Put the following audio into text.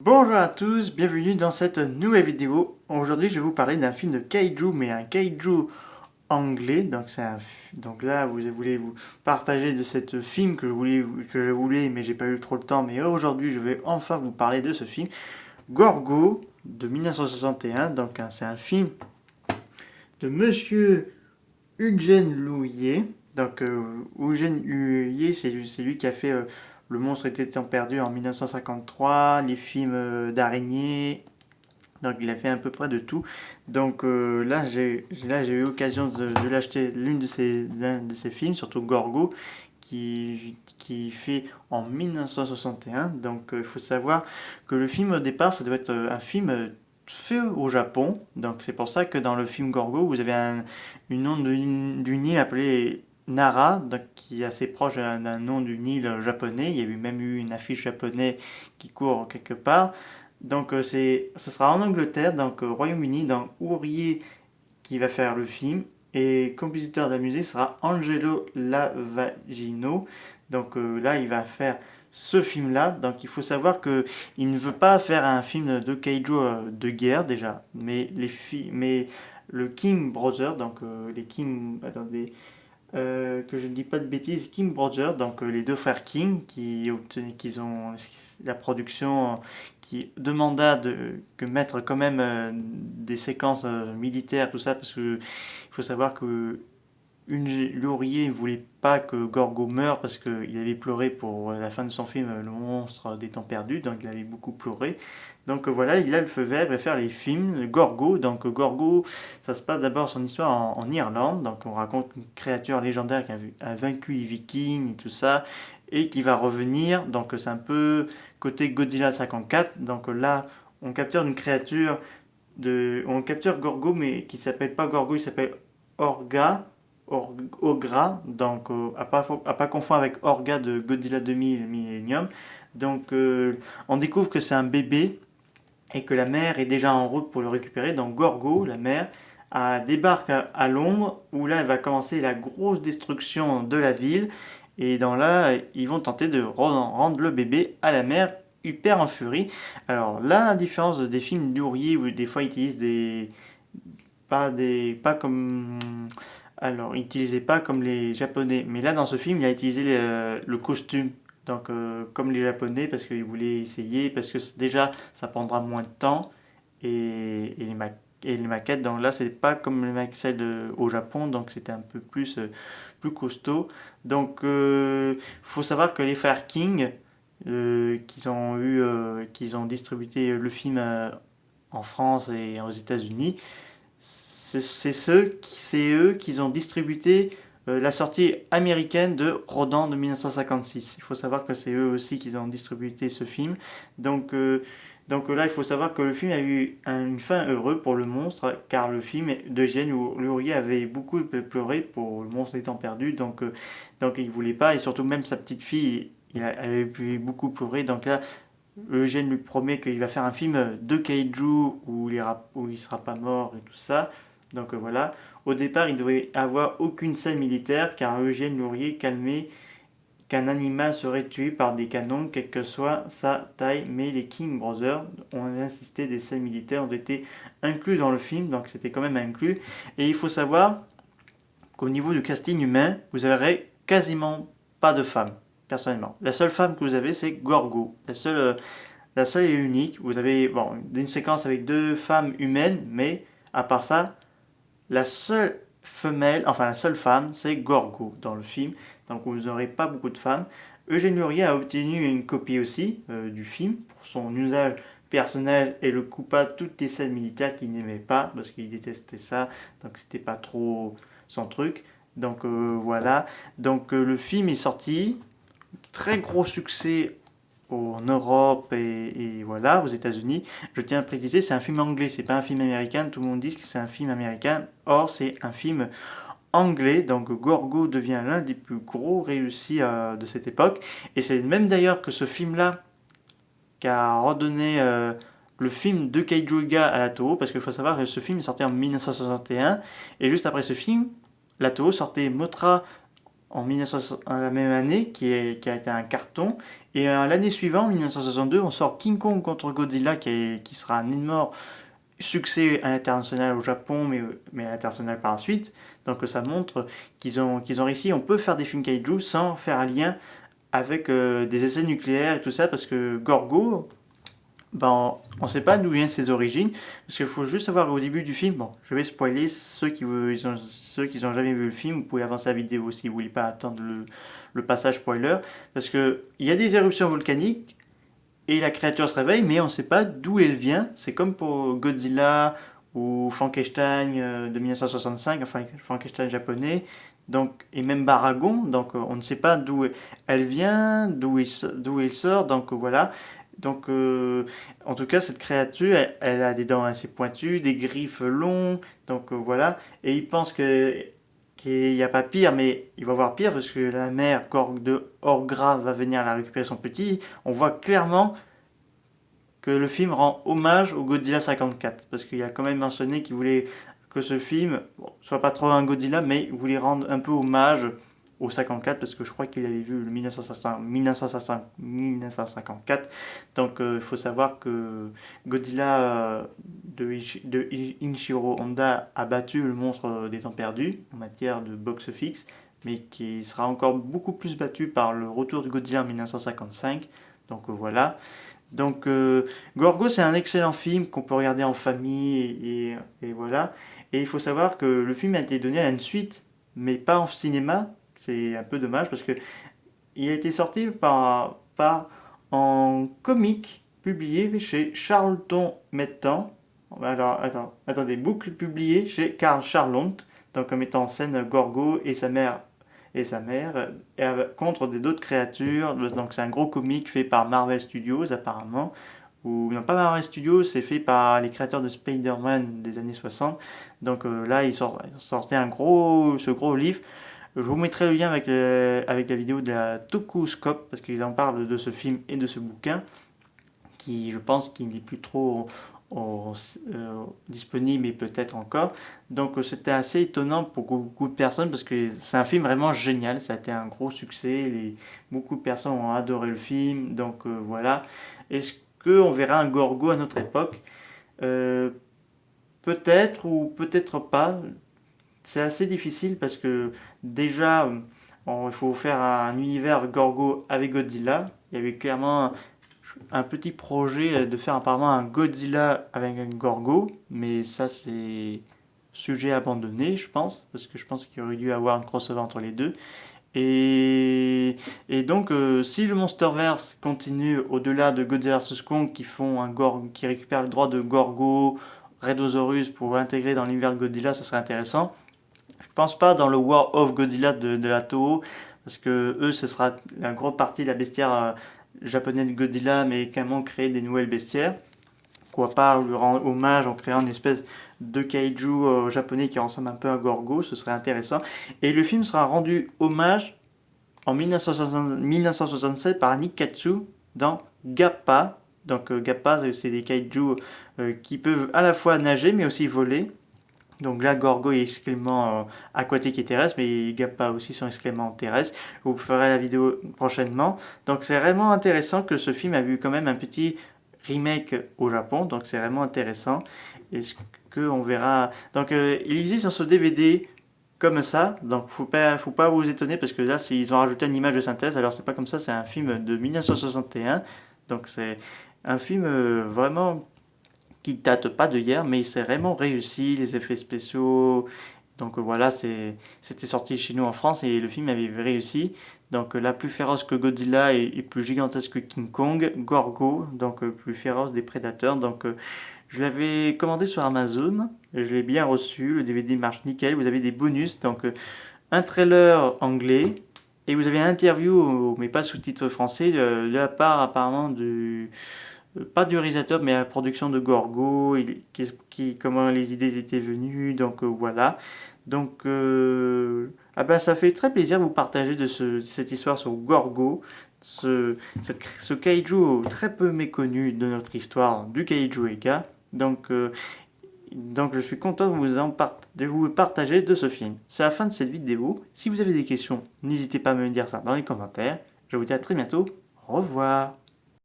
Bonjour à tous, bienvenue dans cette nouvelle vidéo. Aujourd'hui, je vais vous parler d'un film de kaiju, mais un kaiju anglais. Donc là, vous voulez vous partager de ce film que je voulais, mais j'ai pas eu trop le temps. Mais aujourd'hui, je vais enfin vous parler de ce film, Gorgo de 1961. C'est un film de Monsieur Eugène Louillet. Eugène Louillet, c'est lui qui a fait Le monstre était temps perdu en 1953, les films d'araignées. Donc il a fait à peu près de tout. Là, j'ai eu l'occasion de l'acheter l'un de ses films, surtout Gorgo, qui fait en 1961. Il faut savoir que le film au départ, ça doit être un film fait au Japon. Donc c'est pour ça que dans le film Gorgo, vous avez une nom d'une île appelée Nara, donc, qui est assez proche d'un nom d'une île japonais. Il y a eu même eu une affiche japonaise qui court quelque part. Ce sera en Angleterre, au Royaume-Uni, dans Ourier qui va faire le film. Et compositeur de la musique sera Angelo Lavagino. Là, il va faire ce film-là. Donc il faut savoir que il ne veut pas faire un film de kaiju de guerre déjà, mais le King Brothers, les King, attendez, que je ne dis pas de bêtises, King Brothers, les deux frères King qui ont la production qui demanda que mettre quand même des séquences militaires, tout ça, parce que il faut savoir que Laurier ne voulait pas que Gorgo meure parce qu'il avait pleuré pour la fin de son film Le monstre des temps perdus, donc il avait beaucoup pleuré. Voilà, il a le feu vert, il va faire les films. Gorgo, Gorgo, ça se passe d'abord son histoire en Irlande, donc on raconte une créature légendaire qui a vaincu les Vikings et tout ça, et qui va revenir, donc c'est un peu côté Godzilla 54, là on capture une créature on capture Gorgo, mais qui s'appelle pas Gorgo, il s'appelle Orga, Ogra, à pas confondre avec Orga de Godzilla 2000 Millennium. On découvre que c'est un bébé et que la mère est déjà en route pour le récupérer. Donc Gorgo, la mère, débarque à Londres où là elle va commencer la grosse destruction de la ville. Et là, ils vont tenter de rendre le bébé à la mère hyper en furie. Alors là, la différence des films d'Ourier où des fois ils utilisent pas comme alors, il n'utilisait pas comme les Japonais. Mais là, dans ce film, il a utilisé le costume. Comme les Japonais, parce qu'il voulait essayer, parce que déjà, ça prendra moins de temps. Et les maquettes, donc là, c'est pas comme les maquettes au Japon, donc c'était un peu plus costaud. Faut savoir que les frères King, qu'ils ont distribué le film en France et aux États-Unis, c'est eux qui ont distribué la sortie américaine de Rodan de 1956. Il faut savoir que c'est eux aussi qui ont distribué ce film. Là, il faut savoir que le film a eu une fin heureuse pour le monstre, car le film d'Eugène Laurier avait beaucoup pleuré pour le monstre étant perdu, il voulait pas, et surtout même sa petite fille, elle avait beaucoup pleuré. Donc là, Eugène lui promet qu'il va faire un film de kaiju où il sera pas mort et tout ça. Voilà. Au départ, il ne devait avoir aucune scène militaire car Eugène Laurier calmait qu'un animal serait tué par des canons, quelle que soit sa taille. Mais les King Brothers ont insisté, des scènes militaires ont été inclus dans le film, donc c'était quand même inclus. Et il faut savoir qu'au niveau du casting humain, vous n'aurez quasiment pas de femmes, personnellement. La seule femme que vous avez, c'est Gorgo. La seule et unique. Vous avez une séquence avec deux femmes humaines, mais à part ça, la seule la seule femme, c'est Gorgo dans le film. Donc vous n'aurez pas beaucoup de femmes. Eugène Laurier a obtenu une copie aussi du film pour son usage personnel et le coupa toutes les scènes militaires qu'il n'aimait pas parce qu'il détestait ça. Donc c'était pas trop son truc. Voilà. Le film est sorti. Très gros succès en Europe et voilà, aux États-Unis. Je tiens à préciser, c'est un film anglais, c'est pas un film américain. Tout le monde dit que c'est un film américain. Or, c'est un film anglais. Donc, Gorgo devient l'un des plus gros réussis de cette époque. Et c'est même d'ailleurs que ce film-là qui a redonné le film de Kaijuga à la Toho, parce qu'il faut savoir que ce film est sorti en 1961. Et juste après ce film, la Toho sortait Mothra en 1960 la même année, qui a été un carton. Et l'année suivante, 1962, on sort King Kong contre Godzilla, qui sera un énorme succès à l'international au Japon, mais à l'international par la suite. Donc ça montre qu'ils ont réussi. On peut faire des films kaiju sans faire un lien avec des essais nucléaires et tout ça, parce que Gorgo, ben, on ne sait pas d'où viennent ses origines, parce qu'il faut juste savoir au début du film, bon, je vais spoiler ceux qui n'ont jamais vu le film, vous pouvez avancer la vidéo si vous ne voulez pas attendre le passage spoiler, parce qu'il y a des éruptions volcaniques, et la créature se réveille, mais on ne sait pas d'où elle vient. C'est comme pour Godzilla ou Frankenstein de 1965, enfin Frankenstein japonais, donc, et même Baragon, donc on ne sait pas d'où elle vient, d'où il sort, donc voilà. Donc, en tout cas, cette créature, elle a des dents assez pointues, des griffes longs, donc voilà. Et il pense qu'il n'y a pas pire, mais il va voir pire parce que la mère Gorg de Orgra va venir la récupérer son petit. On voit clairement que le film rend hommage au Godzilla 54, parce qu'il y a quand même mentionné qu'il voulait que ce film soit pas trop un Godzilla, mais il voulait rendre un peu hommage au 54, parce que je crois qu'il avait vu le 1954. Donc il faut savoir que Godzilla de Inshiro Honda a battu le monstre des temps perdus en matière de box-office, mais qui sera encore beaucoup plus battu par le retour de Godzilla en 1955. Donc voilà. Donc Gorgo, c'est un excellent film qu'on peut regarder en famille et voilà. Et il faut savoir que le film a été donné à une suite, mais pas en cinéma. C'est un peu dommage parce que il a été sorti en comic publié chez Charlton Mettant. Alors, attendez, boucle publiée chez Karl Charlont, donc en mettant en scène Gorgo et sa mère contre d'autres créatures. Donc c'est un gros comic fait par Marvel Studios apparemment. Ou non, pas Marvel Studios, c'est fait par les créateurs de Spider-Man des années 60. Donc là, ils sortaient ce gros livre. Je vous mettrai le lien avec la vidéo de la Tokuscope, parce qu'ils en parlent de ce film et de ce bouquin, qui je pense qu'il n'est plus trop disponible, et peut-être encore. Donc c'était assez étonnant pour beaucoup de personnes, parce que c'est un film vraiment génial, ça a été un gros succès, beaucoup de personnes ont adoré le film, donc voilà. Est-ce qu'on verra un Gorgo à notre époque? Euh, Peut-être ou peut-être pas. C'est assez difficile parce que déjà, il faut faire un univers Gorgo avec Godzilla. Il y avait clairement un petit projet de faire apparemment un Godzilla avec un Gorgo, mais ça c'est sujet abandonné, je pense, parce que je pense qu'il aurait dû avoir une crossover entre les deux. Et donc, si le Monsterverse continue au-delà de Godzilla vs Kong, qui récupère le droit de Gorgo, Redosaurus pour l'intégrer dans l'univers de Godzilla, ce serait intéressant. Je pense pas dans le War of Godzilla de la Toho, parce que eux, ce sera la grande partie de la bestiaire japonaise de Godzilla, mais également créer des nouvelles bestiaires. Pourquoi pas lui rendre hommage en créant une espèce de kaiju japonais qui ressemble un peu à Gorgo, ce serait intéressant. Et le film sera rendu hommage en 1967 par Nikkatsu dans Gappa. Donc Gappa, c'est des kaiju qui peuvent à la fois nager mais aussi voler. Donc là, Gorgo est excrément aquatique et terrestre, mais Gappa aussi sont excrément terrestres. Vous ferez la vidéo prochainement. Donc c'est vraiment intéressant que ce film a vu quand même un petit remake au Japon. Donc c'est vraiment intéressant. Est-ce qu'on verra... Donc il existe sur ce DVD comme ça. Donc faut pas vous étonner parce que là, ils ont rajouté une image de synthèse. Alors c'est pas comme ça, c'est un film de 1961. Donc c'est un film vraiment qui date pas de hier, mais c'est vraiment réussi, les effets spéciaux. Donc voilà, c'était sorti chez nous en France et le film avait réussi. Donc la plus féroce que Godzilla et plus gigantesque que King Kong, Gorgo, donc plus féroce des prédateurs. Donc je l'avais commandé sur Amazon, je l'ai bien reçu, le DVD marche nickel, vous avez des bonus, donc un trailer anglais, et vous avez une interview, mais pas sous-titre français, de la part apparemment pas du réalisateur, mais la production de Gorgo, comment les idées étaient venues, donc voilà. Donc, ah ben, ça fait très plaisir de vous partager cette histoire sur Gorgo, ce kaiju très peu méconnu de notre histoire du kaiju Ega. Donc, Donc je suis content de vous partager de ce film. C'est la fin de cette vidéo. Si vous avez des questions, n'hésitez pas à me dire ça dans les commentaires. Je vous dis à très bientôt. Au revoir.